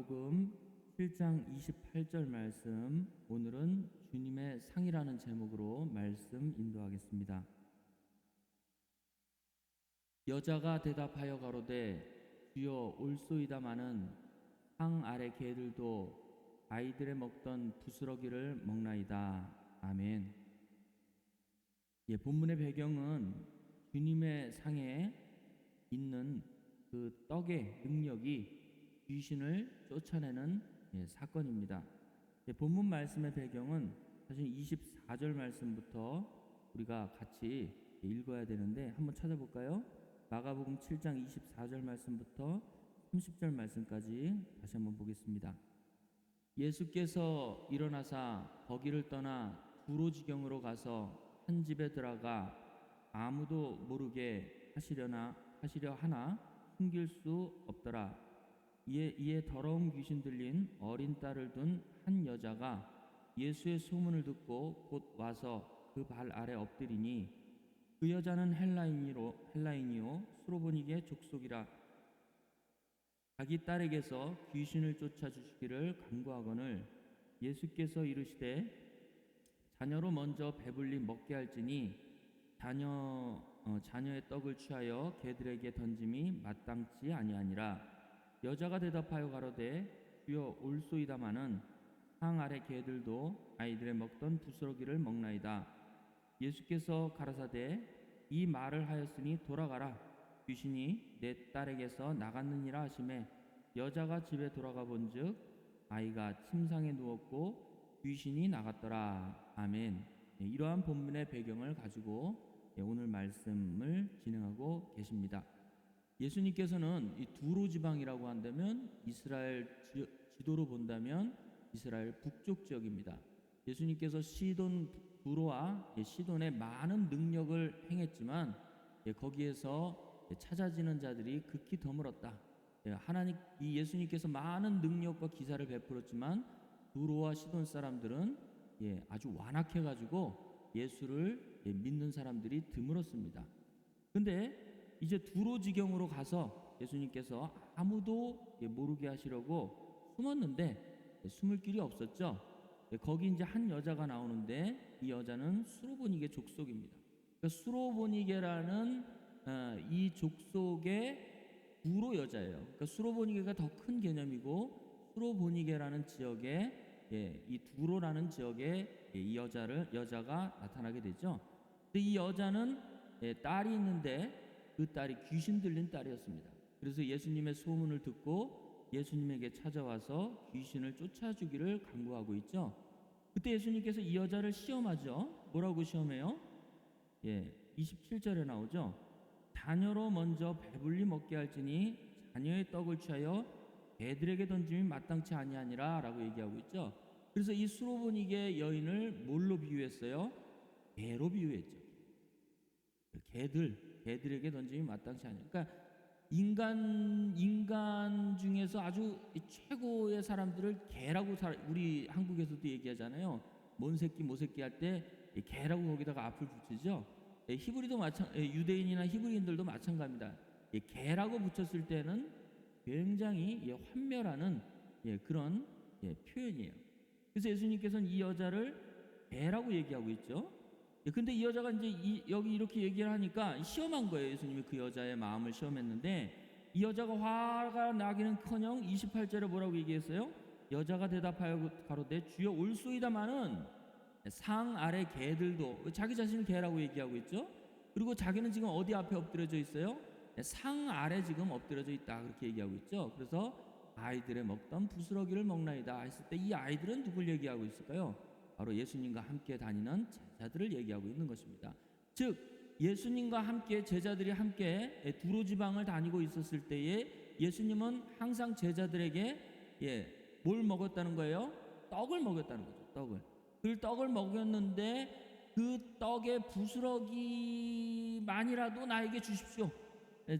마가복음 7장 28절 말씀, 오늘은 주님의 상이라는 제목으로 말씀 인도하겠습니다. 여자가 대답하여 가로되 주여 올소이다마는 상 아래 개들도 아이들의 먹던 부스러기를 먹나이다. 아멘. 본문의 배경은 주님의 상에 있는 그 떡의 능력이 귀신을 쫓아내는 사건입니다. 본문 말씀의 배경은 사실 24절 말씀부터 우리가 같이 읽어야 되는데 한번 찾아볼까요? 마가복음 7장 24절 말씀부터 30절 말씀까지 다시 한번 보겠습니다. 예수께서 일어나사 거기를 떠나 두로지경으로 가서 한 집에 들어가 아무도 모르게 하시려 하나 숨길 수 없더라. 이에 더러운 귀신 들린 어린 딸을 둔 한 여자가 예수의 소문을 듣고 곧 와서 그 발 아래 엎드리니 그 여자는 헬라인이요 수로보니게 족속이라. 자기 딸에게서 귀신을 쫓아주시기를 간구하거늘 예수께서 이르시되 자녀로 먼저 배불리 먹게 할지니 자녀의 떡을 취하여 개들에게 던짐이 마땅치 아니하니라. 여자가 대답하여 가로되 주여 올소이다마는 상 아래 개들도 아이들의 먹던 부스러기를 먹나이다. 예수께서 가라사대 이 말을 하였으니 돌아가라. 귀신이 내 딸에게서 나갔느니라 하시매 여자가 집에 돌아가 본즉 아이가 침상에 누웠고 귀신이 나갔더라. 아멘. 이러한 본문의 배경을 가지고 오늘 말씀을 진행하고 계십니다. 예수님께서는 이 두로 지방이라고 한다면 이스라엘 지도로 본다면 이스라엘 북쪽 지역입니다. 예수님께서 두로와 시돈에 많은 능력을 행했지만 거기에서 찾아지는 자들이 극히 드물었다. 이 예수님께서 많은 능력과 기사를 베풀었지만 두로와 시돈 사람들은 아주 완악해가지고 예수를 믿는 사람들이 드물었습니다. 근데 이제 두로지경으로 가서 예수님께서 아무도 모르게 하시려고 숨었는데 숨을 길이 없었죠. 거기 이제 한 여자가 나오는데 이 여자는 수로보니게 족속입니다. 그러니까 수로보니게라는 이 족속의 두로 여자예요. 그러니까 수로보니게가 더 큰 개념이고 수로보니게라는 지역에 이 두로라는 지역에 이 여자가 나타나게 되죠. 근데 이 여자는 딸이 있는데 그 딸이 귀신 들린 딸이었습니다. 그래서 예수님의 소문을 듣고 예수님에게 찾아와서 귀신을 쫓아주기를 간구하고 있죠. 그때 예수님께서 이 여자를 시험하죠. 뭐라고 시험해요? 27절에 나오죠. 자녀로 먼저 배불리 먹게 할지니 자녀의 떡을 취하여 개들에게 던짐이 마땅치 아니하니라 라고 얘기하고 있죠. 그래서 이 수로보니게 여인을 뭘로 비유했어요? 개로 비유했죠. 개들에게 던짐이 마땅치 않아요. 그러니까 인간 중에서 아주 최고의 사람들을 개라고 우리 한국에서도 얘기하잖아요. 뭔 새끼 모새끼 할 때 개라고 거기다가 앞을 붙이죠. 유대인이나 히브리인들도 마찬가지입니다. 개라고 붙였을 때는 굉장히 환멸하는 그런 표현이에요. 그래서 예수님께서는 이 여자를 개라고 얘기하고 있죠. 근데 이 여자가 이제 여기 이렇게 얘기를 하니까 시험한 거예요. 예수님이 그 여자의 마음을 시험했는데 이 여자가 화가 나기는커녕 28절에 뭐라고 얘기했어요? 여자가 대답하여 가로되 주여 올소이다마는 상 아래 개들도, 자기 자신을 개라고 얘기하고 있죠. 그리고 자기는 지금 어디 앞에 엎드려져 있어요? 상 아래 지금 엎드려져 있다 그렇게 얘기하고 있죠. 그래서 아이들의 먹던 부스러기를 먹나이다 했을 때 이 아이들은 누굴 얘기하고 있을까요? 바로 예수님과 함께 다니는 제자들을 얘기하고 있는 것입니다. 즉 예수님과 함께 제자들이 함께 두로 지방을 다니고 있었을 때에 예수님은 항상 제자들에게 뭘 먹었다는 거예요? 떡을 먹였다는 거죠. 그 떡을 먹였는데 그 떡의 부스러기만이라도 나에게 주십시오.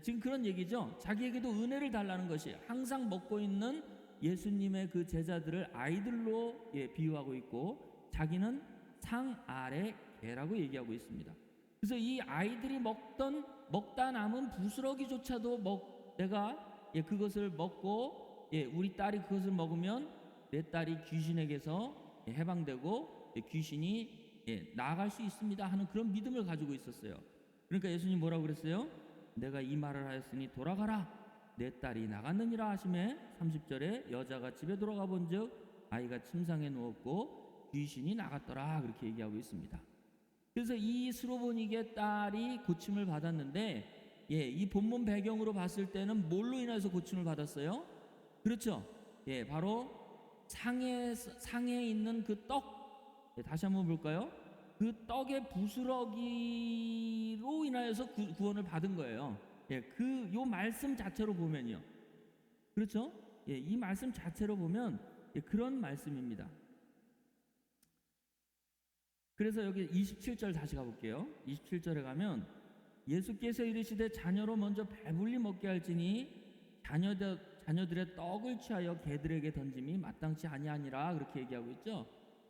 지금 그런 얘기죠. 자기에게도 은혜를 달라는 것이 항상 먹고 있는 예수님의 그 제자들을 아이들로 비유하고 있고 자기는 상 아래 개라고 얘기하고 있습니다. 그래서 이 아이들이 먹다 남은 부스러기조차도 내가 그것을 먹고 우리 딸이 그것을 먹으면 내 딸이 귀신에게서 해방되고 귀신이 나아갈 수 있습니다 하는 그런 믿음을 가지고 있었어요. 그러니까 예수님 뭐라고 그랬어요? 내가 이 말을 하였으니 돌아가라, 내 딸이 나갔느니라 하시매 30절에 여자가 집에 돌아가 본즉 아이가 침상에 누웠고 귀신이 나갔더라, 그렇게 얘기하고 있습니다. 그래서 이 스로보닉의 딸이 고침을 받았는데, 이 본문 배경으로 봤을 때는 뭘로 인해서 고침을 받았어요? 그렇죠. 바로 상에 있는 그 떡, 다시 한번 볼까요? 그 떡의 부스러기로 인하여서 구원을 받은 거예요. 요 말씀 자체로 보면요. 그렇죠? 이 말씀 자체로 보면 그런 말씀입니다. 그래서 여기 27절 다시 가볼게요. 27절에 가면 예수께서 이르시되 자녀로 먼저 배불리 먹게 할지니 자녀들의 떡을 취하여 개들에게 던짐이 마땅치 아니하니라, 그렇게 얘기하고 있죠.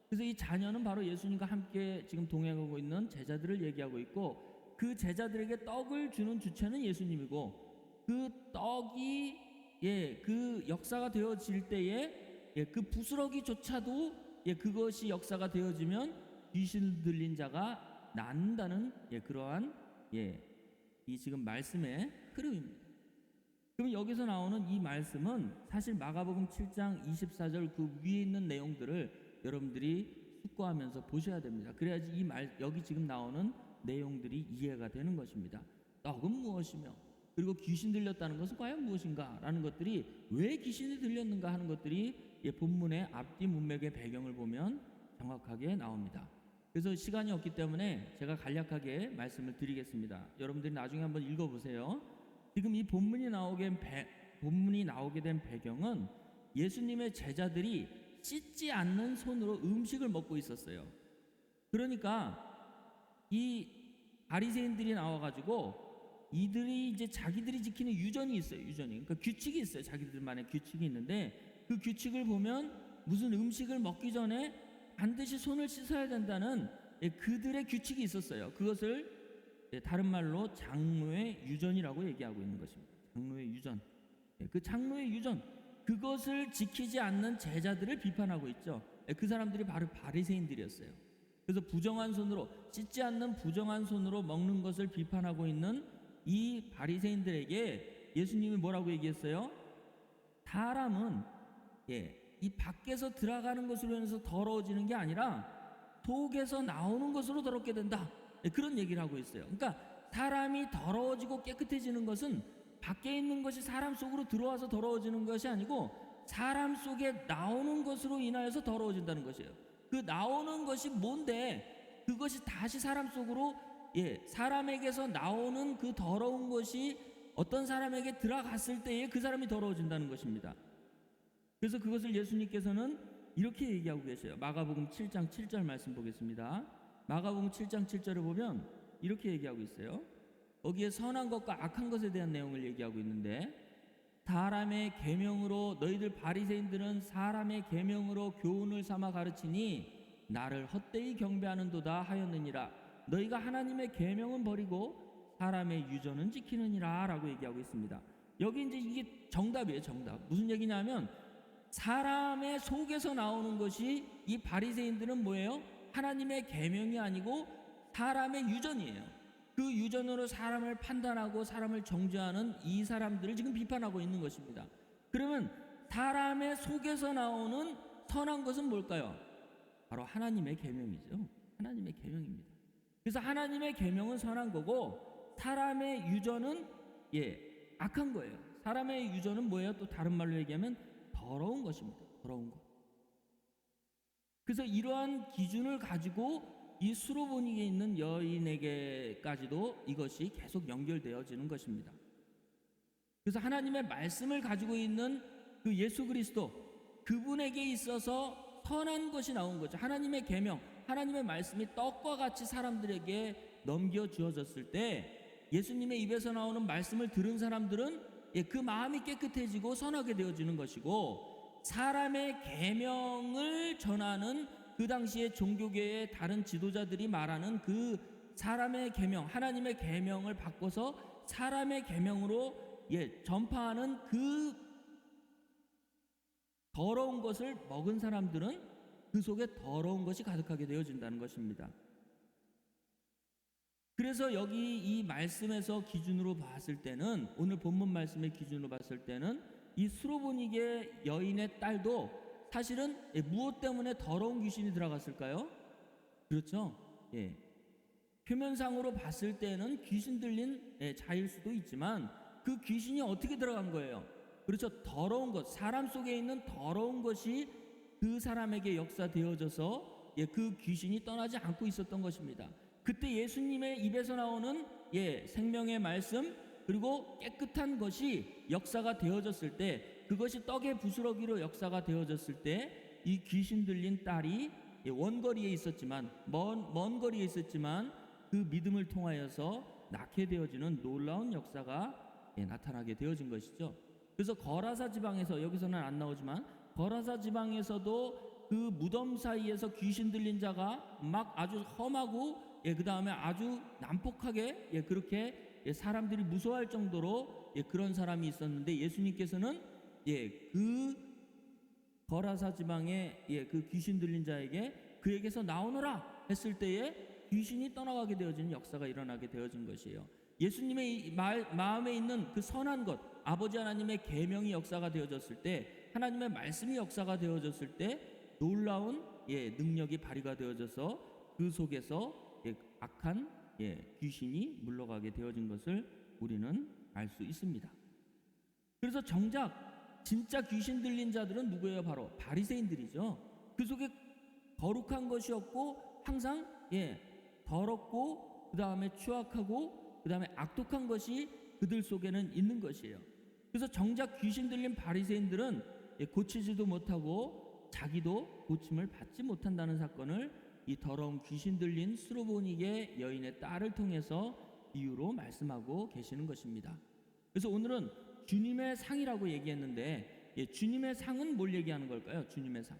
그래서 이 자녀는 바로 예수님과 함께 지금 동행하고 있는 제자들을 얘기하고 있고, 그 제자들에게 떡을 주는 주체는 예수님이고, 그 떡이 그 역사가 되어질 때에 그 부스러기조차도 그것이 역사가 되어지면 귀신 들린 자가 낫는다는 그러한 이 지금 말씀의 흐름입니다. 그럼 여기서 나오는 이 말씀은 사실 마가복음 7장 24절 그 위에 있는 내용들을 여러분들이 숙고하면서 보셔야 됩니다. 그래야지 여기 지금 나오는 내용들이 이해가 되는 것입니다. 떡은 무엇이며, 그리고 귀신 들렸다는 것은 과연 무엇인가 라는 것들이, 왜 귀신이 들렸는가 하는 것들이 본문의 앞뒤 문맥의 배경을 보면 정확하게 나옵니다. 그래서 시간이 없기 때문에 제가 간략하게 말씀을 드리겠습니다. 여러분들이 나중에 한번 읽어보세요. 지금 이 본문이 나오게 된 배경은 예수님의 제자들이 씻지 않는 손으로 음식을 먹고 있었어요. 그러니까 이 바리새인들이 나와가지고 이들이 이제 자기들이 지키는 유전이 있어요. 그러니까 규칙이 있어요. 자기들만의 규칙이 있는데, 그 규칙을 보면 무슨 음식을 먹기 전에 반드시 손을 씻어야 된다는 그들의 규칙이 있었어요. 그것을 다른 말로 장로의 유전이라고 얘기하고 있는 것입니다. 장로의 유전. 그 장로의 유전, 그것을 지키지 않는 제자들을 비판하고 있죠. 그 사람들이 바로 바리새인들이었어요. 그래서 부정한 손으로, 씻지 않는 부정한 손으로 먹는 것을 비판하고 있는 이 바리새인들에게 예수님이 뭐라고 얘기했어요? 사람은 이 밖에서 들어가는 것으로 인해서 더러워지는 게 아니라 속에서 나오는 것으로 더럽게 된다, 그런 얘기를 하고 있어요. 그러니까 사람이 더러워지고 깨끗해지는 것은 밖에 있는 것이 사람 속으로 들어와서 더러워지는 것이 아니고 사람 속에 나오는 것으로 인하여서 더러워진다는 것이에요. 그 나오는 것이 뭔데, 그것이 다시 사람 속으로 사람에게서 나오는 그 더러운 것이 어떤 사람에게 들어갔을 때에 그 사람이 더러워진다는 것입니다. 그래서 그것을 예수님께서는 이렇게 얘기하고 계세요. 마가복음 7장 7절 말씀 보겠습니다. 마가복음 7장 7절을 보면 이렇게 얘기하고 있어요. 거기에 선한 것과 악한 것에 대한 내용을 얘기하고 있는데, 사람의 계명으로, 너희들 바리새인들은 사람의 계명으로 교훈을 삼아 가르치니 나를 헛되이 경배하는도다 하였느니라. 너희가 하나님의 계명은 버리고 사람의 유전은 지키느니라 라고 얘기하고 있습니다. 여기 이제 이게 정답이에요. 정답. 무슨 얘기냐면 사람의 속에서 나오는 것이, 이 바리새인들은 뭐예요? 하나님의 계명이 아니고 사람의 유전이에요. 그 유전으로 사람을 판단하고 사람을 정죄하는 이 사람들을 지금 비판하고 있는 것입니다. 그러면 사람의 속에서 나오는 선한 것은 뭘까요? 바로 하나님의 계명이죠. 하나님의 계명입니다. 그래서 하나님의 계명은 선한 거고 사람의 유전은 악한 거예요. 사람의 유전은 뭐예요? 또 다른 말로 얘기하면 더러운 것입니다. 더러운 것. 그래서 이러한 기준을 가지고 이 수로보닉에 있는 여인에게까지도 이것이 계속 연결되어지는 것입니다. 그래서 하나님의 말씀을 가지고 있는 그 예수 그리스도, 그분에게 있어서 선한 것이 나온 거죠. 하나님의 계명, 하나님의 말씀이 떡과 같이 사람들에게 넘겨 주어졌을 때 예수님의 입에서 나오는 말씀을 들은 사람들은 그 마음이 깨끗해지고 선하게 되어지는 것이고, 사람의 계명을 전하는 그 당시에 종교계의 다른 지도자들이 말하는 그 사람의 계명, 하나님의 계명을 바꿔서 사람의 계명으로 전파하는 그 더러운 것을 먹은 사람들은 그 속에 더러운 것이 가득하게 되어진다는 것입니다. 그래서 여기 이 말씀에서 기준으로 봤을 때는, 오늘 본문 말씀의 기준으로 봤을 때는 이 수로보니게 여인의 딸도 사실은 무엇 때문에 더러운 귀신이 들어갔을까요? 그렇죠. 표면상으로 봤을 때는 귀신 들린 자일 수도 있지만 그 귀신이 어떻게 들어간 거예요? 그렇죠. 더러운 것, 사람 속에 있는 더러운 것이 그 사람에게 역사되어져서 그 귀신이 떠나지 않고 있었던 것입니다. 그때 예수님의 입에서 나오는 생명의 말씀, 그리고 깨끗한 것이 역사가 되어졌을 때, 그것이 떡의 부스러기로 역사가 되어졌을 때 이 귀신 들린 딸이 원거리에 있었지만, 먼 거리에 있었지만 그 믿음을 통하여서 낳게 되어지는 놀라운 역사가 나타나게 되어진 것이죠. 그래서 거라사 지방에서, 여기서는 안 나오지만 거라사 지방에서도 그 무덤 사이에서 귀신 들린 자가 막 아주 험하고 그 다음에 아주 난폭하게 그렇게 사람들이 무서워할 정도로 그런 사람이 있었는데, 예수님께서는 그 거라사 지방의 그 귀신 들린 자에게 그에게서 나오너라 했을 때에 귀신이 떠나가게 되어지는 역사가 일어나게 되어진 것이에요. 예수님의 마음에 있는 그 선한 것, 아버지 하나님의 계명이 역사가 되어졌을 때, 하나님의 말씀이 역사가 되어졌을 때 놀라운 능력이 발휘가 되어져서 그 속에서 악한 귀신이 물러가게 되어진 것을 우리는 알 수 있습니다. 그래서 정작 진짜 귀신 들린 자들은 누구예요? 바로 바리새인들이죠. 그 속에 거룩한 것이 없고 항상 더럽고 그 다음에 추악하고 그 다음에 악독한 것이 그들 속에는 있는 것이에요. 그래서 정작 귀신 들린 바리새인들은 고치지도 못하고 자기도 고침을 받지 못한다는 사건을 이 더러운 귀신 들린 수로보니게 여인의 딸을 통해서 이유로 말씀하고 계시는 것입니다. 그래서 오늘은 주님의 상이라고 얘기했는데, 주님의 상은 뭘 얘기하는 걸까요? 주님의 상.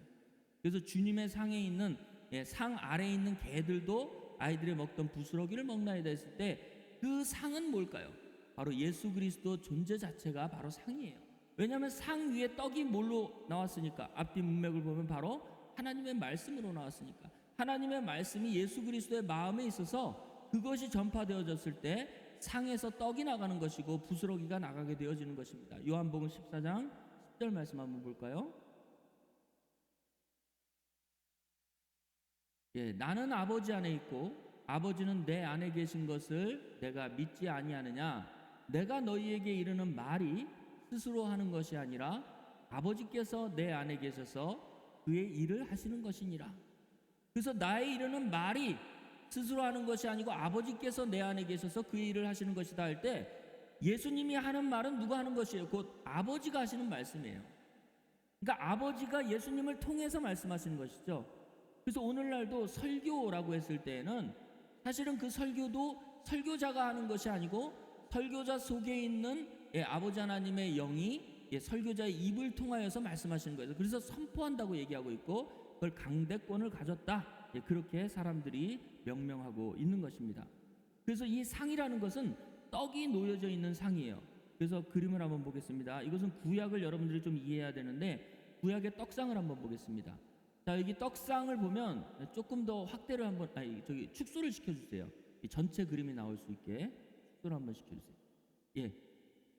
그래서 주님의 상에 있는 상 아래에 있는 개들도 아이들이 먹던 부스러기를 먹나이다 했을 때 그 상은 뭘까요? 바로 예수 그리스도 존재 자체가 바로 상이에요. 왜냐하면 상 위에 떡이 뭘로 나왔으니까, 앞뒤 문맥을 보면 바로 하나님의 말씀으로 나왔으니까, 하나님의 말씀이 예수 그리스도의 마음에 있어서 그것이 전파되어졌을 때 상에서 떡이 나가는 것이고 부스러기가 나가게 되어지는 것입니다. 요한복음 14장 10절 말씀 한번 볼까요? 나는 아버지 안에 있고 아버지는 내 안에 계신 것을 내가 믿지 아니하느냐? 내가 너희에게 이르는 말이 스스로 하는 것이 아니라 아버지께서 내 안에 계셔서 그의 일을 하시는 것이니라. 그래서 나의 이르는 말이 스스로 하는 것이 아니고 아버지께서 내 안에 계셔서 그의 일을 하시는 것이다 할 때, 예수님이 하는 말은 누가 하는 것이에요? 곧 아버지가 하시는 말씀이에요. 그러니까 아버지가 예수님을 통해서 말씀하시는 것이죠. 그래서 오늘날도 설교라고 했을 때에는 사실은 그 설교도 설교자가 하는 것이 아니고 설교자 속에 있는 아버지 하나님의 영이 설교자의 입을 통하여서 말씀하시는 거예요. 그래서 선포한다고 얘기하고 있고, 그걸 강대권을 가졌다, 그렇게 사람들이 명명하고 있는 것입니다. 그래서 이 상이라는 것은 떡이 놓여져 있는 상이에요. 그래서 그림을 한번 보겠습니다. 이것은 구약을 여러분들이 좀 이해해야 되는데, 구약의 떡상을 한번 보겠습니다. 자, 여기 떡상을 보면 조금 더 확대를 한번, 축소를 시켜주세요. 전체 그림이 나올 수 있게 축소를 한번 시켜주세요.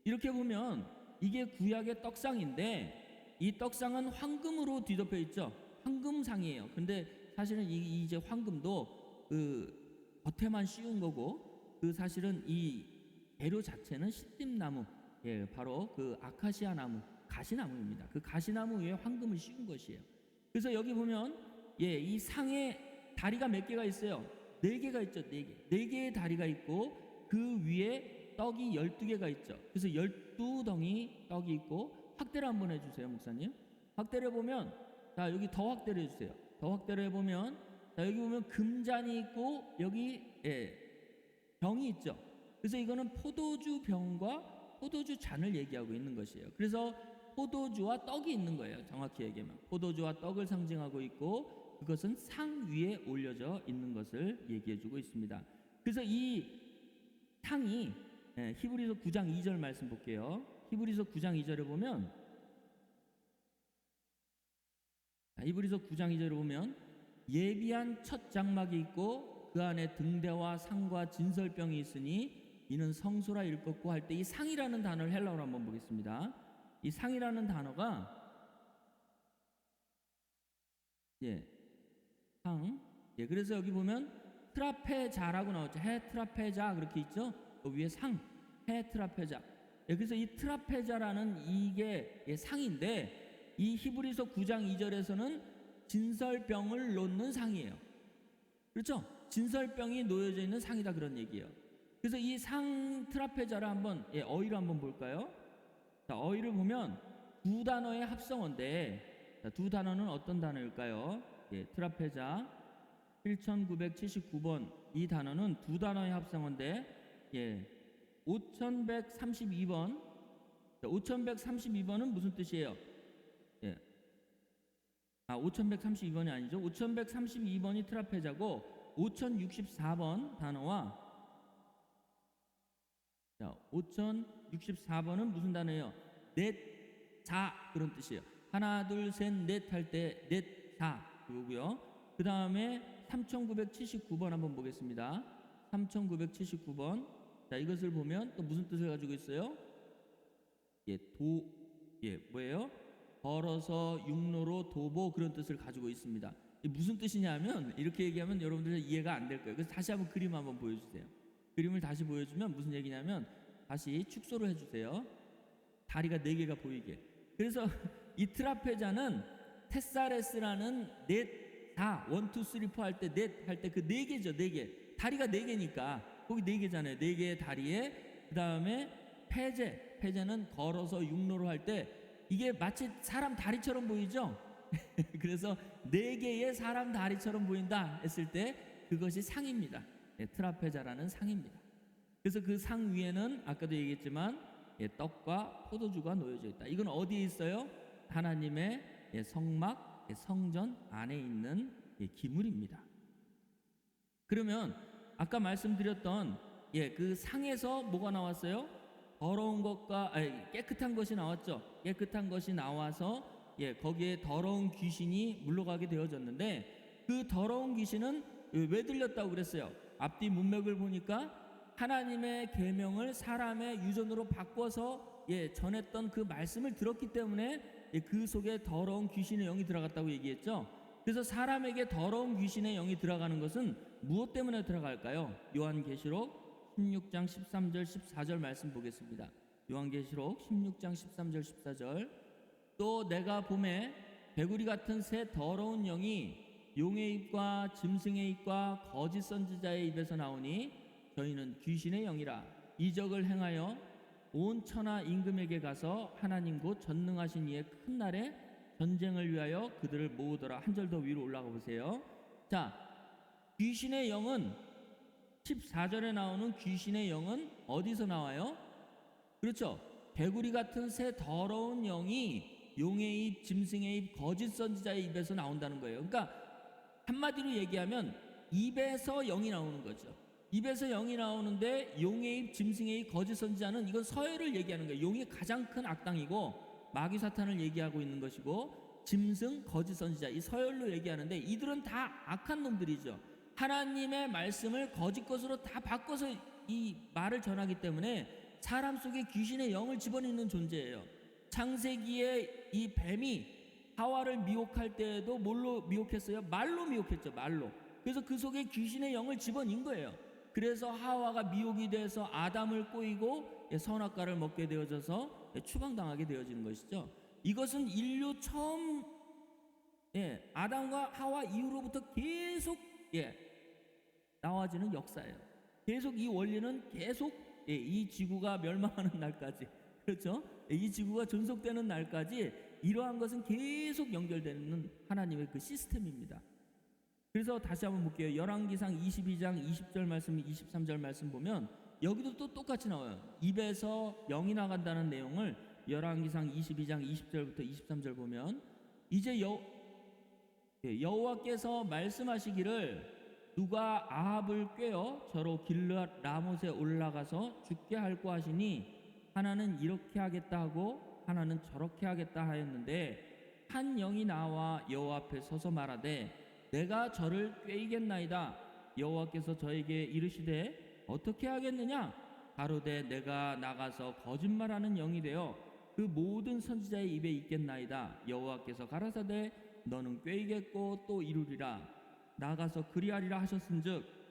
이렇게 보면 이게 구약의 떡상인데, 이 떡상은 황금으로 뒤덮여 있죠. 황금상이에요. 근데 사실은 이제 황금도 그 겉에만 씌운 거고, 그 사실은 이 재료 자체는 신림나무, 바로 그 아카시아 나무, 가시나무입니다. 그 가시나무 위에 황금을 씌운 것이에요. 그래서 여기 보면 이 상에 다리가 몇 개가 있어요? 4개가 있죠. 4개. 4개의 다리가 있고 그 위에 떡이 12개가 있죠. 그래서 12덩이 떡이 있고, 확대를 한번 해주세요, 목사님. 확대를 보면, 자, 여기 더 확대를 해주세요. 더 확대를 해보면, 자, 여기 보면 금잔이 있고 여기 병이 있죠. 그래서 이거는 포도주 병과 포도주 잔을 얘기하고 있는 것이에요. 그래서 포도주와 떡이 있는 거예요. 정확히 얘기하면 포도주와 떡을 상징하고 있고, 그것은 상 위에 올려져 있는 것을 얘기해주고 있습니다. 그래서 이 상이 히브리서 9장 2절 말씀 볼게요. 히브리서 9장 2절에 보면 히브리서 9장 2절을 보면 예비한 첫 장막이 있고 그 안에 등대와 상과 진설병이 있으니 이는 성소라 일컫고 할 때 이 상이라는 단어를 헬라어로 한번 보겠습니다. 이 상이라는 단어가 상. 그래서 여기 보면 트라페자라고 나오죠. 해 트라페자 그렇게 있죠. 그 위에 상, 해 트라페자. 그래서 이 트라페자라는 이게 상인데 이 히브리서 9장 2절에서는 진설병을 놓는 상이에요. 그렇죠? 진설병이 놓여져 있는 상이다 그런 얘기예요. 그래서 이 상 트라페자를 한번 어휘를 한번 볼까요? 자, 어휘를 보면 두 단어의 합성어인데 두 단어는 어떤 단어일까요? 트라페자 7979번 이 단어는 두 단어의 합성어인데 5132번 5132번은 무슨 뜻이에요? 5132번이 아니죠. 5132번이 트라페자고 5064번 단어와 5064번은 무슨 단어예요? 넷, 자 그런 뜻이에요. 하나, 둘, 셋, 넷 할 때 넷, 자 그거고요. 그 다음에 3979번 한번 보겠습니다. 3979번. 자, 이것을 보면 또 무슨 뜻을 가지고 있어요? 뭐예요? 걸어서 육로로 도보 그런 뜻을 가지고 있습니다. 무슨 뜻이냐면 이렇게 얘기하면 여러분들 이해가 안 될 거예요. 그래서 다시 한번 그림 한번 보여주세요. 그림을 다시 보여주면 무슨 얘기냐면 다시 축소를 해주세요. 다리가 4개가 보이게. 그래서 이 트라페자는 테사레스라는 넷, 다, 1, 2, 3, 4 할 때 넷 할 때 그 4개죠. 4개. 다리가 4개니까 거기 4개잖아요. 4개의 다리에 그 다음에 페제는 걸어서 육로로 할 때 이게 마치 사람 다리처럼 보이죠? 그래서 4개의 사람 다리처럼 보인다 했을 때 그것이 상입니다. 트라페자라는 상입니다. 그래서 그 상 위에는 아까도 얘기했지만 떡과 포도주가 놓여져 있다. 이건 어디에 있어요? 하나님의 성막, 성전 안에 있는 기물입니다. 그러면 아까 말씀드렸던 그 상에서 뭐가 나왔어요? 더러운 것과 깨끗한 것이 나왔죠. 깨끗한 것이 나와서 거기에 더러운 귀신이 물러가게 되어졌는데 그 더러운 귀신은 왜 들렸다고 그랬어요? 앞뒤 문맥을 보니까 하나님의 계명을 사람의 유전으로 바꿔서 전했던 그 말씀을 들었기 때문에 그 속에 더러운 귀신의 영이 들어갔다고 얘기했죠. 그래서 사람에게 더러운 귀신의 영이 들어가는 것은 무엇 때문에 들어갈까요? 요한계시록 16장 13절 14절 말씀 보겠습니다. 요한계시록 16장 13절 14절 또 내가 봄에 개구리 같은 새 더러운 영이 용의 입과 짐승의 입과 거짓 선지자의 입에서 나오니 저희는 귀신의 영이라 이적을 행하여 온 천하 임금에게 가서 하나님 곧 전능하신 이의 큰 날에 전쟁을 위하여 그들을 모으더라. 한 절 더 위로 올라가 보세요. 자, 귀신의 영은 14절에 나오는 귀신의 영은 어디서 나와요? 그렇죠. 개구리 같은 새 더러운 영이 용의 입, 짐승의 입, 거짓 선지자의 입에서 나온다는 거예요. 그러니까 한마디로 얘기하면 입에서 영이 나오는 거죠. 입에서 영이 나오는데 용의 입, 짐승의 입, 거짓 선지자는 이건 서열을 얘기하는 거예요. 용이 가장 큰 악당이고 마귀 사탄을 얘기하고 있는 것이고 짐승, 거짓 선지자 이 서열로 얘기하는데 이들은 다 악한 놈들이죠. 하나님의 말씀을 거짓 것으로 다 바꿔서 이 말을 전하기 때문에 사람 속에 귀신의 영을 집어넣는 존재예요. 창세기에 이 뱀이 하와를 미혹할 때에도 뭘로 미혹했어요? 말로 미혹했죠. 말로. 그래서 그 속에 귀신의 영을 집어넣은 거예요. 그래서 하와가 미혹이 돼서 아담을 꼬이고 선악과를 먹게 되어져서 추방당하게 되어지는 것이죠. 이것은 인류 처음 아담과 하와 이후로부터 계속 나와지는 역사예요. 계속 이 원리는 계속 이 지구가 멸망하는 날까지, 그렇죠? 이 지구가 존속되는 날까지 이러한 것은 계속 연결되는 하나님의 그 시스템입니다. 그래서 다시 한번 볼게요. 열왕기상 22장 20절 말씀 23절 말씀 보면 여기도 또 똑같이 나와요. 입에서 영이 나간다는 내용을 열왕기상 22장 20절부터 23절 보면 이제 여호와께서 말씀하시기를 누가 아합을 꾀어 저로 길르앗 라못에 올라가서 죽게 할고 하시니 하나는 이렇게 하겠다 하고 하나는 저렇게 하겠다 하였는데 한 영이 나와 여호와 앞에 서서 말하되 내가 저를 꾀이겠나이다. 여호와께서 저에게 이르시되 어떻게 하겠느냐? 가로되 내가 나가서 거짓말하는 영이 되어 그 모든 선지자의 입에 있겠나이다. 여호와께서 가라사대 너는 꾀이겠고 또 이루리라. 나가서 그리하리라 하셨은즉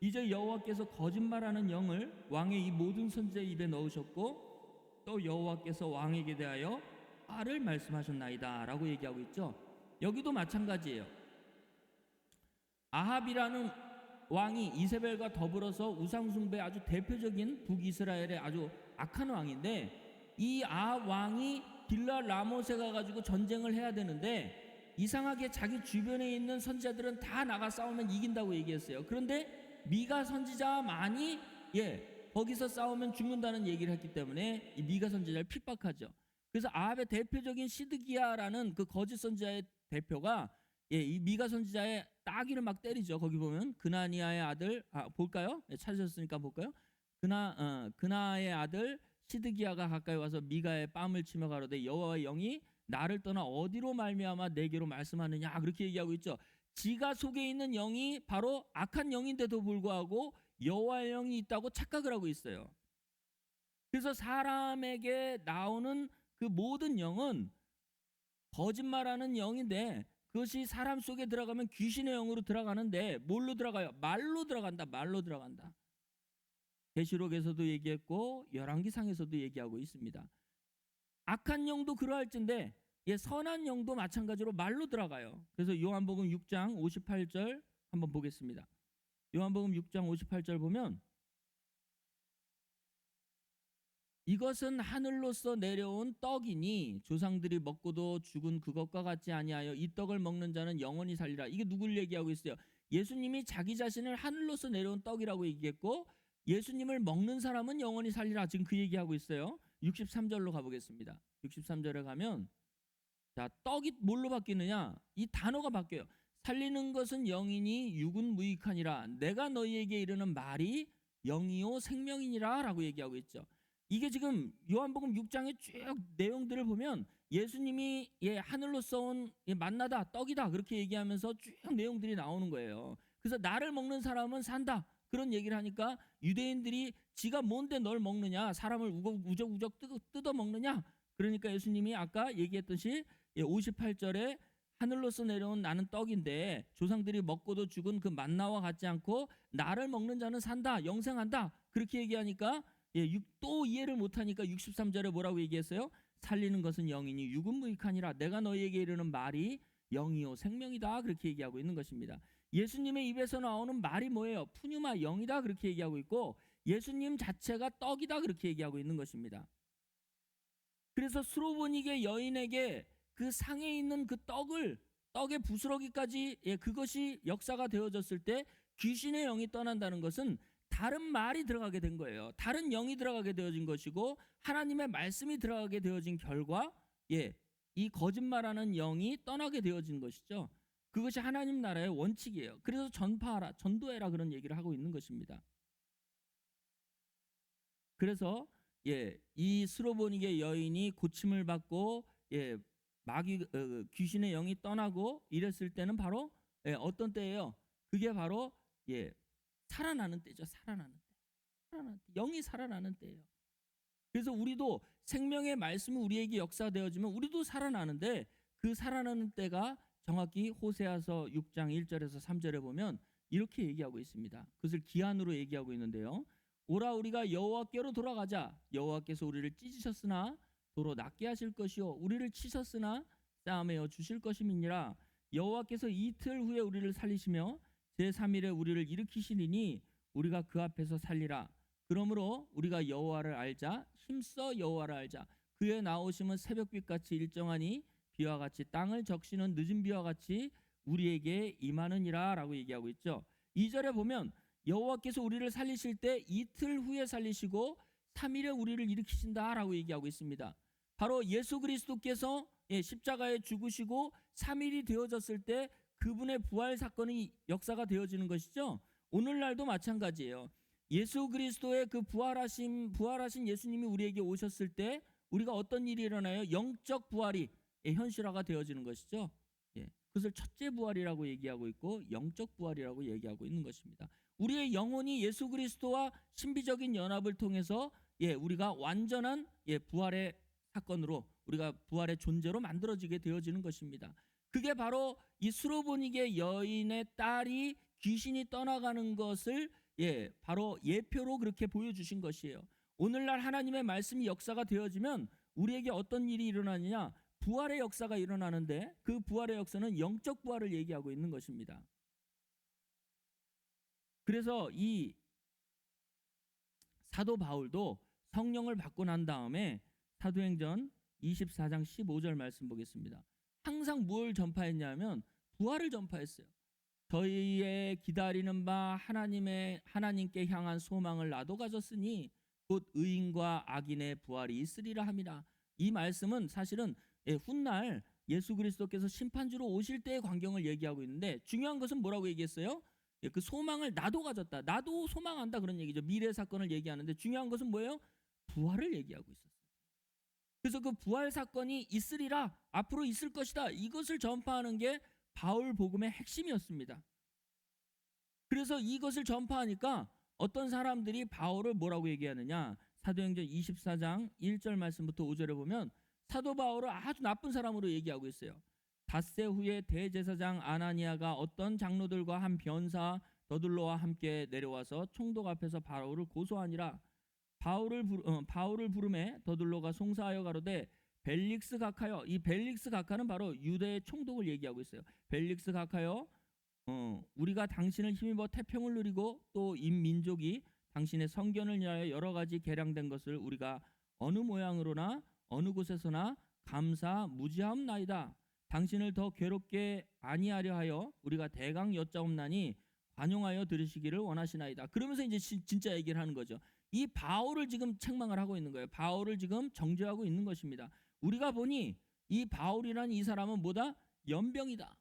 이제 여호와께서 거짓말하는 영을 왕의 이 모든 선지자의 입에 넣으셨고 또 여호와께서 왕에게 대하여 말을 말씀하셨나이다 라고 얘기하고 있죠. 여기도 마찬가지예요. 아합이라는 왕이 이세벨과 더불어서 우상숭배 아주 대표적인 북이스라엘의 아주 악한 왕인데, 이 아합 왕이 길르앗 라못에 가가지고 전쟁을 해야 되는데 이상하게 자기 주변에 있는 선지자들은 다 나가 싸우면 이긴다고 얘기했어요. 그런데 미가 선지자만이 거기서 싸우면 죽는다는 얘기를 했기 때문에 이 미가 선지자를 핍박하죠. 그래서 아합의 대표적인 시드기야라는 그 거짓 선지자의 대표가 이 미가 선지자의 따귀를 막 때리죠. 거기 보면 그나니아의 아들 볼까요? 찾으셨으니까 볼까요? 그나의 아들 시드기야가 가까이 와서 미가의 뺨을 치며 가로되 여호와의 영이 나를 떠나 어디로 말미암아 내게로 말씀하느냐 그렇게 얘기하고 있죠. 지가 속에 있는 영이 바로 악한 영인데도 불구하고 여호와의 영이 있다고 착각을 하고 있어요. 그래서 사람에게 나오는 그 모든 영은 거짓말하는 영인데 그것이 사람 속에 들어가면 귀신의 영으로 들어가는데 뭘로 들어가요? 말로 들어간다. 말로 들어간다. 계시록에서도 얘기했고 열왕기상에서도 얘기하고 있습니다. 악한 영도 그러할진데 선한 영도 마찬가지로 말로 들어가요. 그래서 요한복음 6장 58절 한번 보겠습니다. 요한복음 6장 58절 보면 이것은 하늘로서 내려온 떡이니 조상들이 먹고도 죽은 그것과 같지 아니하여 이 떡을 먹는 자는 영원히 살리라. 이게 누굴 얘기하고 있어요? 예수님이 자기 자신을 하늘로서 내려온 떡이라고 얘기했고 예수님을 먹는 사람은 영원히 살리라. 지금 그 얘기하고 있어요. 63절로 가보겠습니다. 63절에 가면 자, 떡이 뭘로 바뀌느냐? 이 단어가 바뀌어요. 살리는 것은 영이니 육은 무익하니라. 내가 너희에게 이르는 말이 영이요 생명이니라 라고 얘기하고 있죠. 이게 지금 요한복음 6장의 쭉 내용들을 보면 예수님이 하늘로서 온 만나다 떡이다 그렇게 얘기하면서 쭉 내용들이 나오는 거예요. 그래서 나를 먹는 사람은 산다 그런 얘기를 하니까 유대인들이 지가 뭔데 널 먹느냐, 사람을 우적우적 뜯어 먹느냐. 그러니까 예수님이 아까 얘기했듯이 58절에 하늘로서 내려온 나는 떡인데 조상들이 먹고도 죽은 그 만나와 같지 않고 나를 먹는 자는 산다 영생한다 그렇게 얘기하니까 또 이해를 못하니까 63절에 뭐라고 얘기했어요? 살리는 것은 영이니 육은 무익하니라. 내가 너희에게 이르는 말이 영이요 생명이다 그렇게 얘기하고 있는 것입니다. 예수님의 입에서 나오는 말이 뭐예요? 푸뉴마 영이다 그렇게 얘기하고 있고 예수님 자체가 떡이다 그렇게 얘기하고 있는 것입니다. 그래서 수로보니게 여인에게 그 상에 있는 그 떡의 부스러기까지 그것이 역사가 되어졌을 때 귀신의 영이 떠난다는 것은 다른 말이 들어가게 된 거예요. 다른 영이 들어가게 되어진 것이고 하나님의 말씀이 들어가게 되어진 결과 이 거짓말하는 영이 떠나게 되어진 것이죠. 그것이 하나님 나라의 원칙이에요. 그래서 전파하라, 전도해라 그런 얘기를 하고 있는 것입니다. 그래서 이 스로보니게 여인이 고침을 받고 귀신의 영이 떠나고 이랬을 때는 바로 어떤 때예요? 그게 바로 살아나는 때죠. 살아나는 때. 영이 살아나는 때예요. 그래서 우리도 생명의 말씀이 우리에게 역사되어지면 우리도 살아나는데 그 살아나는 때가 정확히 호세아서 6장 1절에서 3절에 보면 이렇게 얘기하고 있습니다. 그것을 기한으로 얘기하고 있는데요. 오라 우리가 여호와께로 돌아가자. 여호와께서 우리를 찢으셨으나 도로 낫게 하실 것이요 우리를 치셨으나 싸매어 주실 것임이니라. 여호와께서 이틀 후에 우리를 살리시며 제3일에 우리를 일으키시리니 우리가 그 앞에서 살리라. 그러므로 우리가 여호와를 알자. 힘써 여호와를 알자. 그의 나오심은 새벽빛같이 일정하니 비와 같이 땅을 적시는 늦은 비와 같이 우리에게 임하느니라 라고 얘기하고 있죠. 2절에 보면 여호와께서 우리를 살리실 때 이틀 후에 살리시고 3일에 우리를 일으키신다 라고 얘기하고 있습니다. 바로 예수 그리스도께서 십자가에 죽으시고 3일이 되어졌을 때 그분의 부활 사건이 역사가 되어지는 것이죠. 오늘날도 마찬가지예요. 예수 그리스도의 그 부활하신 예수님이 우리에게 오셨을 때 우리가 어떤 일이 일어나요? 영적 부활이 현실화가 되어지는 것이죠. 그것을 첫째 부활이라고 얘기하고 있고 영적 부활이라고 얘기하고 있는 것입니다. 우리의 영혼이 예수 그리스도와 신비적인 연합을 통해서 우리가 완전한 부활의 사건으로 우리가 부활의 존재로 만들어지게 되어지는 것입니다. 그게 바로 이 수로보니게 여인의 딸이 귀신이 떠나가는 것을 바로 예표로 그렇게 보여주신 것이에요. 오늘날 하나님의 말씀이 역사가 되어지면 우리에게 어떤 일이 일어나느냐? 부활의 역사가 일어나는데 그 부활의 역사는 영적 부활을 얘기하고 있는 것입니다. 그래서 이 사도 바울도 성령을 받고 난 다음에 사도행전 24장 15절 말씀 보겠습니다. 항상 뭘 전파했냐면 부활을 전파했어요. 저희의 기다리는 바 하나님께 향한 소망을 나도 가졌으니 곧 의인과 악인의 부활이 있으리라 함이라. 이 말씀은 사실은 훗날 예수 그리스도께서 심판주로 오실 때의 광경을 얘기하고 있는데 중요한 것은 뭐라고 얘기했어요? 그 소망을 나도 가졌다. 나도 소망한다 그런 얘기죠. 미래 사건을 얘기하는데 중요한 것은 뭐예요? 부활을 얘기하고 있었어요. 그래서 그 부활 사건이 있으리라, 앞으로 있을 것이다. 이것을 전파하는 게 바울 복음의 핵심이었습니다. 그래서 이것을 전파하니까 어떤 사람들이 바울을 뭐라고 얘기하느냐? 사도행전 24장 1절 말씀부터 5절에 보면 사도 바울을 아주 나쁜 사람으로 얘기하고 있어요. 닷새 후에 대제사장 아나니아가 어떤 장로들과 한 변사 더둘로와 함께 내려와서 총독 앞에서 바울을 고소하니라. 바울을 부르매 더둘로가 송사하여 가로되 벨릭스 각하여, 이 벨릭스 각하는 바로 유대의 총독을 얘기하고 있어요. 벨릭스 각하여, 우리가 당신을 힘입어 태평을 누리고 또 인민족이 당신의 성견을 위하여 여러 가지 개량된 것을 우리가 어느 모양으로나 어느 곳에서나 감사 무지하옵나이다. 당신을 더 괴롭게 아니하려 하여 우리가 대강 여짜옵나니 관용하여 들으시기를 원하시나이다. 그러면서 이제 진짜 얘기를 하는 거죠. 이 바울을 지금 책망을 하고 있는 거예요. 바울을 지금 정죄하고 있는 것입니다. 우리가 보니 이 바울이라는 이 사람은 뭐다? 연병이다.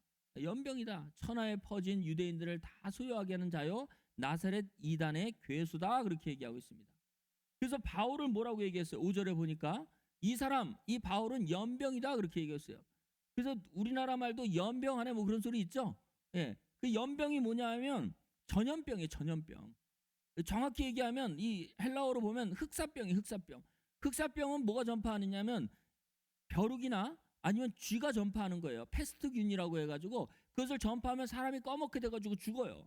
천하에 퍼진 유대인들을 다 소유하게 하는 자요 나사렛 이단의 괴수다. 그렇게 얘기하고 있습니다. 그래서 바울을 뭐라고 얘기했어요? 5절에 보니까 이 바울은 연병이다. 그렇게 얘기했어요. 그래서 우리나라 말도 연병 안에 뭐 그런 소리 있죠? 그 연병이 뭐냐 하면 전염병이에요. 전염병. 정확히 얘기하면 이 헬라어로 보면 흑사병이 흑사병. 흑사병은 뭐가 전파하느냐면 벼룩이나 아니면 쥐가 전파하는 거예요. 패스트균이라고 해가지고 그것을 전파하면 사람이 꺼멓게 돼가지고 죽어요.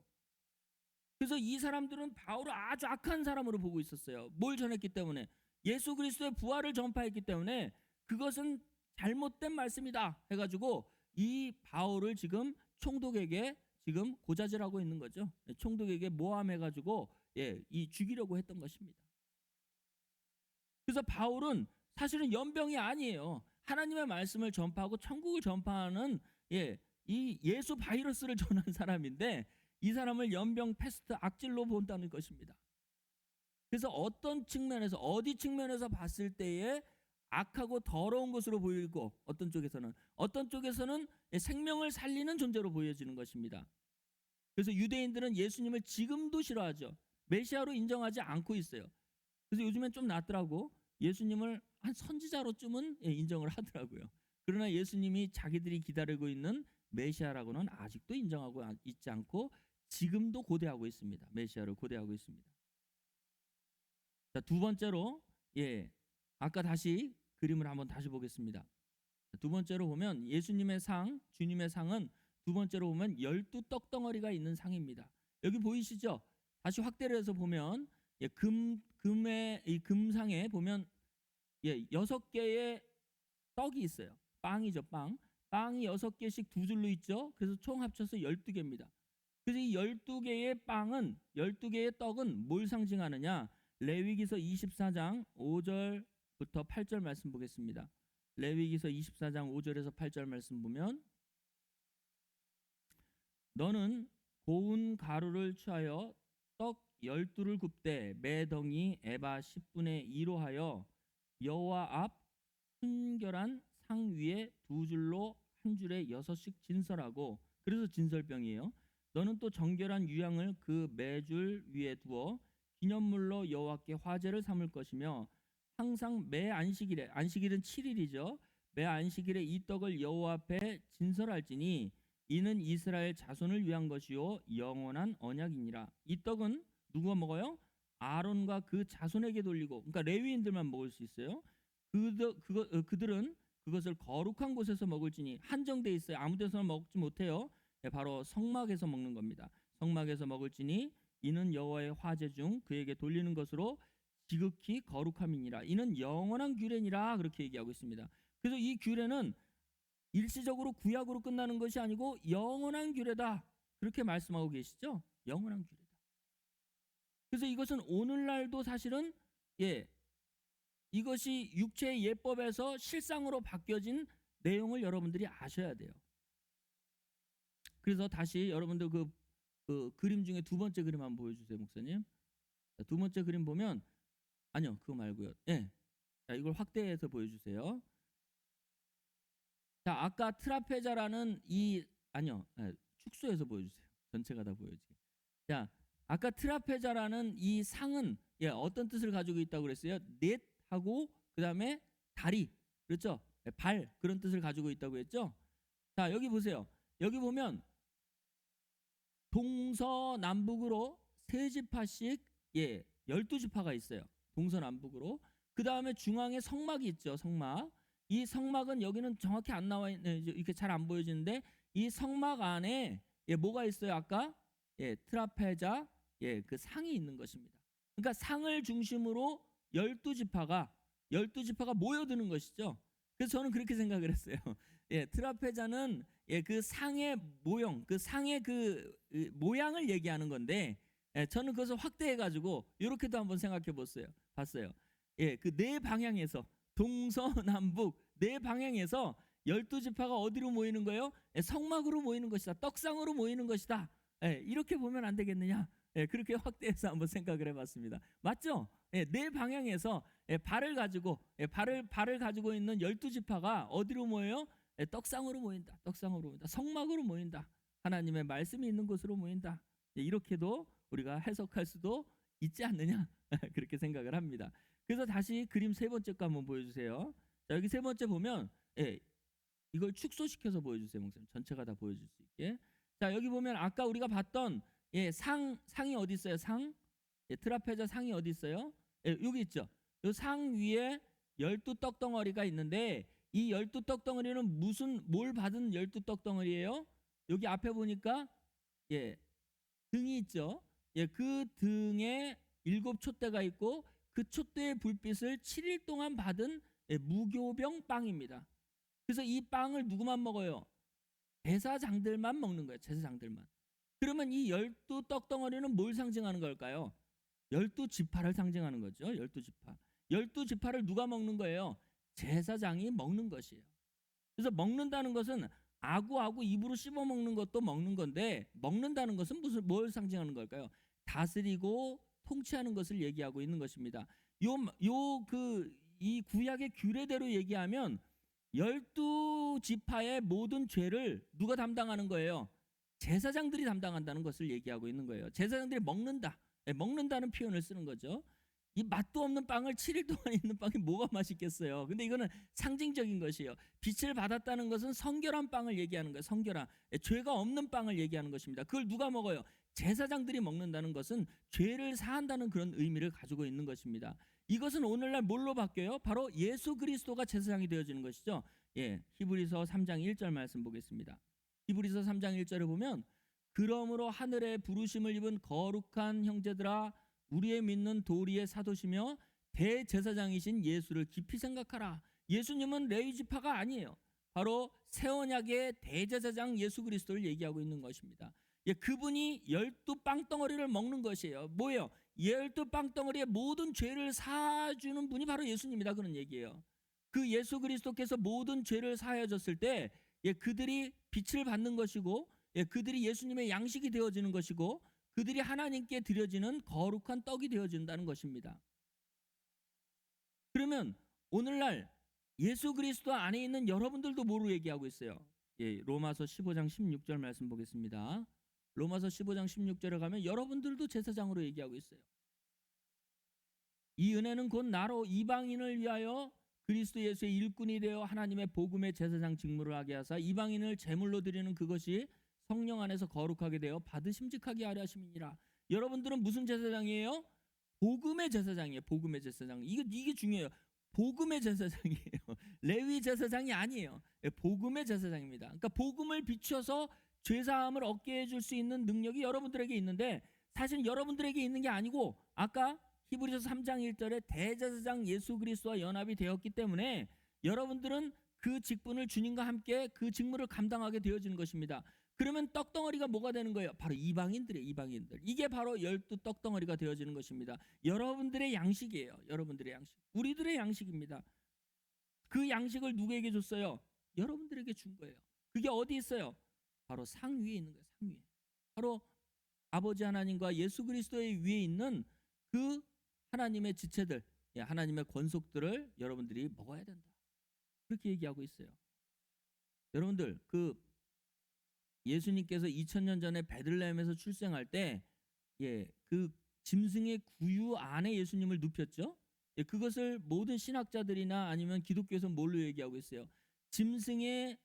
그래서 이 사람들은 바울을 아주 악한 사람으로 보고 있었어요. 뭘 전했기 때문에? 예수 그리스도의 부활을 전파했기 때문에 그것은 잘못된 말씀이다 해가지고 이 바울을 지금 총독에게 지금 고자질하고 있는 거죠. 총독에게 모함해가지고 이 죽이려고 했던 것입니다. 그래서 바울은 사실은 연병이 아니에요. 하나님의 말씀을 전파하고 천국을 전파하는 이 예수 바이러스를 전한 사람인데 이 사람을 연병 패스트 악질로 본다는 것입니다. 그래서 어떤 측면에서 어디 측면에서 봤을 때에 악하고 더러운 것으로 보이고 어떤 쪽에서는 생명을 살리는 존재로 보여지는 것입니다. 그래서 유대인들은 예수님을 지금도 싫어하죠. 메시아로 인정하지 않고 있어요. 그래서 요즘엔 좀 낫더라고. 예수님을 한 선지자로쯤은 인정을 하더라고요. 그러나 예수님이 자기들이 기다리고 있는 메시아라고는 아직도 인정하고 있지 않고 지금도 고대하고 있습니다. 메시아를 고대하고 있습니다. 자, 두 번째로 아까 다시 그림을 한번 다시 보겠습니다. 두 번째로 보면 예수님의 상, 주님의 상은 두 번째로 보면 12 떡덩어리가 있는 상입니다. 여기 보이시죠? 다시 확대를 해서 보면 금의 이 금상에 보면 6개의 떡이 있어요. 빵이죠, 빵. 빵이 6개씩 두 줄로 있죠. 그래서 총 합쳐서 12개입니다. 그래서 이 12개의 빵은 12개의 떡은 뭘 상징하느냐? 레위기서 24장 5절부터 8절 말씀 보겠습니다. 레위기서 24장 5절에서 8절 말씀 보면 너는 고운 가루를 취하여 떡 12를 굽되 매 덩이 에바 10분의 2로 하여 여호와 앞 순결한 상 위에 두 줄로 한 줄에 6씩 진설하고, 그래서 진설병이에요. 너는 또 정결한 유향을 그 매줄 위에 두어 기념물로 여호와께 화제를 삼을 것이며 항상 매 안식일에, 안식일은 7일이죠. 매 안식일에 이 떡을 여호와 앞에 진설할지니 이는 이스라엘 자손을 위한 것이요 영원한 언약이니라. 이 떡은 누가 먹어요? 아론과 그 자손에게 돌리고, 그러니까 레위인들만 먹을 수 있어요. 그들은 그것을 거룩한 곳에서 먹을지니 한정돼 있어요. 아무 데서나 먹지 못해요. 바로 성막에서 먹는 겁니다. 성막에서 먹을지니 이는 여호와의 화제 중 그에게 돌리는 것으로 지극히 거룩함이니라. 이는 영원한 규례니라. 그렇게 얘기하고 있습니다. 그래서 이 규례는 일시적으로 구약으로 끝나는 것이 아니고 영원한 규례다. 그렇게 말씀하고 계시죠? 영원한 규례다. 그래서 이것은 오늘날도 사실은 이것이 육체의 예법에서 실상으로 바뀌어진 내용을 여러분들이 아셔야 돼요. 그래서 다시 여러분들 그 그림 중에 두 번째 그림 한번 보여주세요, 목사님. 자, 두 번째 그림 보면, 아니요, 그거 말고요. 자, 이걸 확대해서 보여주세요. 자, 아까 트라페자라는 축소해서 보여주세요. 전체가 다 보여지게. 자, 아까 트라페자라는 이 상은 어떤 뜻을 가지고 있다고 그랬어요? 넷하고 그 다음에 다리, 그렇죠? 발, 그런 뜻을 가지고 있다고 했죠? 자, 여기 보세요. 여기 보면 동서남북으로 세 지파씩 12지파가 있어요. 동서남북으로. 그 다음에 중앙에 성막이 있죠. 성막. 이 성막은 여기는 정확히 안 나와 있네. 이렇게 잘 안 보여지는데 이 성막 안에 뭐가 있어요? 아까 트라페자 그 상이 있는 것입니다. 그러니까 상을 중심으로 12지파가 모여드는 것이죠. 그래서 저는 그렇게 생각을 했어요. 트라페자는 그 상의 모형, 그 상의 그 모양을 얘기하는 건데 저는 그것을 확대해 가지고 이렇게도 한번 생각해 봤어요. 그 네 방향에서 동서남북 네 방향에서 12지파가 어디로 모이는 거예요? 성막으로 모이는 것이다. 떡상으로 모이는 것이다. 이렇게 보면 안 되겠느냐? 그렇게 확대해서 한번 생각을 해봤습니다. 맞죠? 네 방향에서 발을 가지고 있는 12지파가 어디로 모여요? 떡상으로 모인다. 떡상으로 모인다. 성막으로 모인다. 하나님의 말씀이 있는 곳으로 모인다. 이렇게도 우리가 해석할 수도 있지 않느냐? 그렇게 생각을 합니다. 그래서 다시 그림 세 번째 거 한번 보여주세요. 자, 여기 세 번째 보면 이걸 축소시켜서 보여주세요, 목사님. 전체가 다 보여줄 수 있게. 자, 여기 보면 아까 우리가 봤던 상이 어디 있어요? 상? 트라페자 상이 어디 있어요? 여기 있죠. 이 상 위에 12떡덩어리가 있는데 이 12떡덩어리는 뭘 받은 12떡덩어리예요? 여기 앞에 보니까 등이 있죠. 그 등에 7촛대가 있고 그 촛대의 불빛을 7일 동안 받은 무교병 빵입니다. 그래서 이 빵을 누구만 먹어요? 제사장들만 먹는 거예요. 제사장들만. 그러면 이 12떡덩어리는 뭘 상징하는 걸까요? 12지파를 상징하는 거죠. 12지파. 12지파를 누가 먹는 거예요? 제사장이 먹는 것이에요. 그래서 먹는다는 것은 아구아구 입으로 씹어 먹는 것도 먹는 건데 먹는다는 것은 뭘 상징하는 걸까요? 다스리고 통치하는 것을 얘기하고 있는 것입니다. 이 구약의 규례대로 얘기하면 12지파의 모든 죄를 누가 담당하는 거예요? 제사장들이 담당한다는 것을 얘기하고 있는 거예요. 제사장들이 먹는다는 표현을 쓰는 거죠. 이 맛도 없는 빵을 7일 동안 있는 빵이 뭐가 맛있겠어요. 근데 이거는 상징적인 것이에요. 빛을 받았다는 것은 성결한 빵을 얘기하는 거예요. 성결한, 죄가 없는 빵을 얘기하는 것입니다. 그걸 누가 먹어요? 제사장들이 먹는다는 것은 죄를 사한다는 그런 의미를 가지고 있는 것입니다. 이것은 오늘날 뭘로 바뀌어요? 바로 예수 그리스도가 제사장이 되어지는 것이죠. 히브리서 3장 1절 말씀 보겠습니다. 히브리서 3장 1절에 보면 그러므로 하늘에 부르심을 입은 거룩한 형제들아 우리의 믿는 도리의 사도시며 대제사장이신 예수를 깊이 생각하라. 예수님은 레위지파가 아니에요. 바로 새 언약의 대제사장 예수 그리스도를 얘기하고 있는 것입니다. 그분이 12빵덩어리를 먹는 것이에요. 뭐예요? 12빵덩어리의 모든 죄를 사주는 분이 바로 예수님이다, 그런 얘기예요. 그 예수 그리스도께서 모든 죄를 사하여 줬을 때 그들이 빛을 받는 것이고 그들이 예수님의 양식이 되어지는 것이고 그들이 하나님께 드려지는 거룩한 떡이 되어진다는 것입니다. 그러면 오늘날 예수 그리스도 안에 있는 여러분들도 뭐로 얘기하고 있어요? 로마서 15장 16절 말씀 보겠습니다. 로마서 15장 16절에 가면 여러분들도 제사장으로 얘기하고 있어요. 이 은혜는 곧 나로 이방인을 위하여 그리스도 예수의 일꾼이 되어 하나님의 복음의 제사장 직무를 하게 하사 이방인을 제물로 드리는 그것이 성령 안에서 거룩하게 되어 받으심직하게 하려 하심이니라. 여러분들은 무슨 제사장이에요? 복음의 제사장이에요. 복음의 제사장. 이게 중요해요. 복음의 제사장이에요. 레위 제사장이 아니에요. 복음의 제사장입니다. 그러니까 복음을 비춰서 죄사함을 얻게 해줄 수 있는 능력이 여러분들에게 있는데, 사실 여러분들에게 있는 게 아니고 아까 히브리서 3장 1절에 대제사장 예수 그리스도와 연합이 되었기 때문에 여러분들은 그 직분을 주님과 함께 그 직무를 감당하게 되어지는 것입니다. 그러면 떡덩어리가 뭐가 되는 거예요? 바로 이방인들이에요. 이방인들. 이게 바로 12 떡덩어리가 되어지는 것입니다. 여러분들의 양식이에요. 여러분들의 양식. 우리들의 양식입니다. 그 양식을 누구에게 줬어요? 여러분들에게 준 거예요. 그게 어디 있어요? 바로 상 위에 있는 거예요. 상 위에. 바로 아버지 하나님과 예수 그리스도의 위에 있는 그 하나님의 지체들, 하나님의 권속들을 여러분들이 먹어야 된다. 그렇게 얘기하고 있어요. 여러분들, 그 예수님께서 2000년 전에 베들레헴에서 출생할 때, 그 짐승의 구유 안에 예수님을 눕혔죠. 그것을 모든 신학자들이나 아니면 기독교에서 뭘로 얘기하고 있어요? 짐승의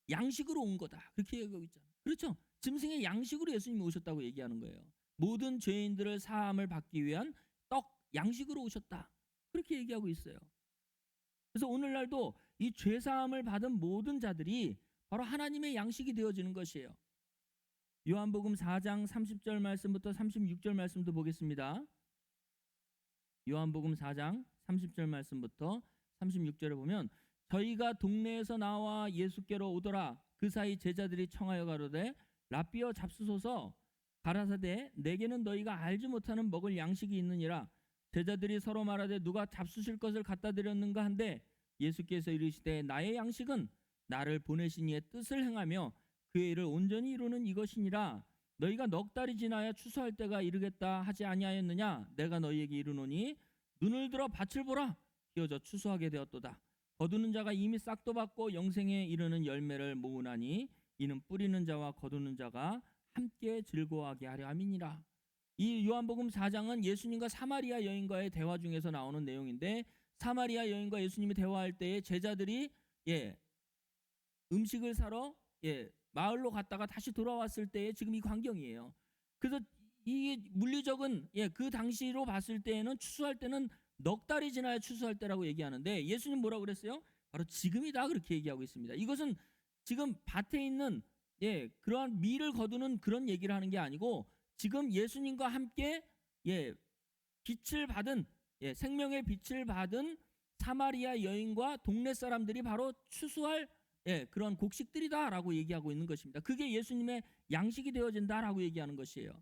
양식으로 온 거다. 그렇게 얘기하고 있잖아요. 그렇죠? 짐승의 양식으로 예수님이 오셨다고 얘기하는 거예요. 모든 죄인들을 사함을 받기 위한 양식으로 오셨다. 그렇게 얘기하고 있어요. 그래서 오늘날도 이 죄사함을 받은 모든 자들이 바로 하나님의 양식이 되어지는 것이에요. 요한복음 4장 30절 말씀부터 36절 말씀도 보겠습니다. 요한복음 4장 30절 말씀부터 36절에 보면, 저희가 동네에서 나와 예수께로 오더라. 그 사이 제자들이 청하여 가로되 랍비여 잡수소서. 가라사대 내게는 너희가 알지 못하는 먹을 양식이 있느니라. 제자들이 서로 말하되 누가 잡수실 것을 갖다 드렸는가 한데, 예수께서 이르시되 나의 양식은 나를 보내신 이의 뜻을 행하며 그의 일을 온전히 이루는 이것이니라. 너희가 넉 달이 지나야 추수할 때가 이르겠다 하지 아니하였느냐? 내가 너희에게 이르노니 눈을 들어 밭을 보라. 기어져 추수하게 되었도다. 거두는 자가 이미 싹도 받고 영생에 이르는 열매를 모으나니 이는 뿌리는 자와 거두는 자가 함께 즐거워하게 하려 함이니라. 이 요한복음 4장은 예수님과 사마리아 여인과의 대화 중에서 나오는 내용인데, 사마리아 여인과 예수님이 대화할 때에 제자들이 음식을 사러 마을로 갔다가 다시 돌아왔을 때에 지금 이 광경이에요. 그래서 이 물리적은 그 당시로 봤을 때에는 추수할 때는 넉 달이 지나야 추수할 때라고 얘기하는데, 예수님 뭐라고 그랬어요? 바로 지금이다, 그렇게 얘기하고 있습니다. 이것은 지금 밭에 있는 그러한 밀을 거두는 그런 얘기를 하는 게 아니고, 지금 예수님과 함께 빛을 받은 생명의 빛을 받은 사마리아 여인과 동네 사람들이 바로 추수할 그런 곡식들이다라고 얘기하고 있는 것입니다. 그게 예수님의 양식이 되어진다라고 얘기하는 것이에요.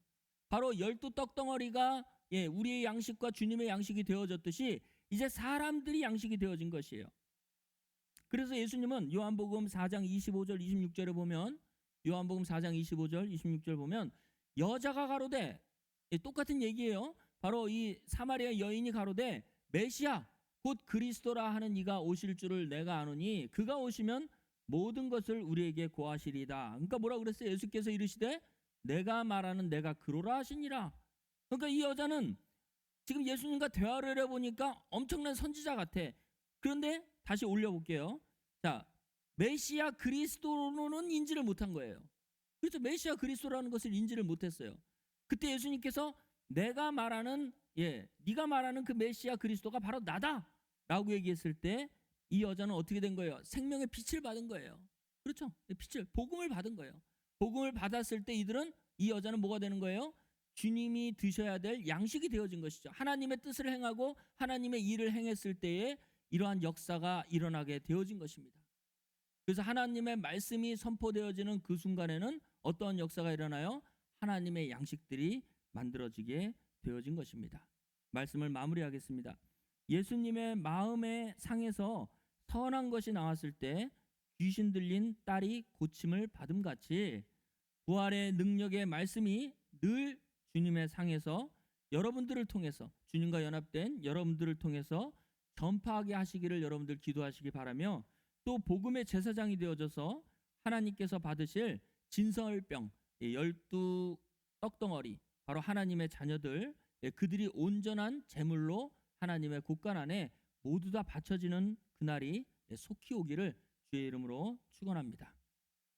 바로 12 떡덩어리가 우리의 양식과 주님의 양식이 되어졌듯이 이제 사람들이 양식이 되어진 것이에요. 그래서 예수님은 요한복음 4장 25절 26절에 보면, 요한복음 4장 25절 26절 보면 여자가 가로되, 똑같은 얘기예요. 바로 이 사마리아 여인이 가로되 메시아 곧 그리스도라 하는 이가 오실 줄을 내가 아노니 그가 오시면 모든 것을 우리에게 고하시리다. 그러니까 뭐라고 그랬어요? 예수께서 이르시되 내가 말하는 내가 그로라 하시니라. 그러니까 이 여자는 지금 예수님과 대화를 해보니까 엄청난 선지자 같아. 그런데 다시 올려볼게요. 자, 메시아 그리스도로는 인지를 못한 거예요. 그래서 메시아 그리스도라는 것을 인지를 못했어요. 그때 예수님께서 내가 말하는 네가 말하는 그 메시아 그리스도가 바로 나다라고 얘기했을 때 이 여자는 어떻게 된 거예요? 생명의 빛을 받은 거예요. 그렇죠? 복음을 받은 거예요. 복음을 받았을 때 이 여자는 뭐가 되는 거예요? 주님이 드셔야 될 양식이 되어진 것이죠. 하나님의 뜻을 행하고 하나님의 일을 행했을 때에 이러한 역사가 일어나게 되어진 것입니다. 그래서 하나님의 말씀이 선포되어지는 그 순간에는 어떠한 역사가 일어나요? 하나님의 양식들이 만들어지게 되어진 것입니다. 말씀을 마무리하겠습니다. 예수님의 마음의 상에서 선한 것이 나왔을 때 귀신 들린 딸이 고침을 받음같이 부활의 능력의 말씀이 늘 주님의 상에서 여러분들을 통해서, 주님과 연합된 여러분들을 통해서 전파하게 하시기를 여러분들 기도하시기 바라며, 또 복음의 제사장이 되어져서 하나님께서 받으실 진설병 12 떡덩어리, 바로 하나님의 자녀들, 그들이 온전한 제물로 하나님의 곳간 안에 모두 다 바쳐지는 그날이 속히 오기를 주의 이름으로 축원합니다.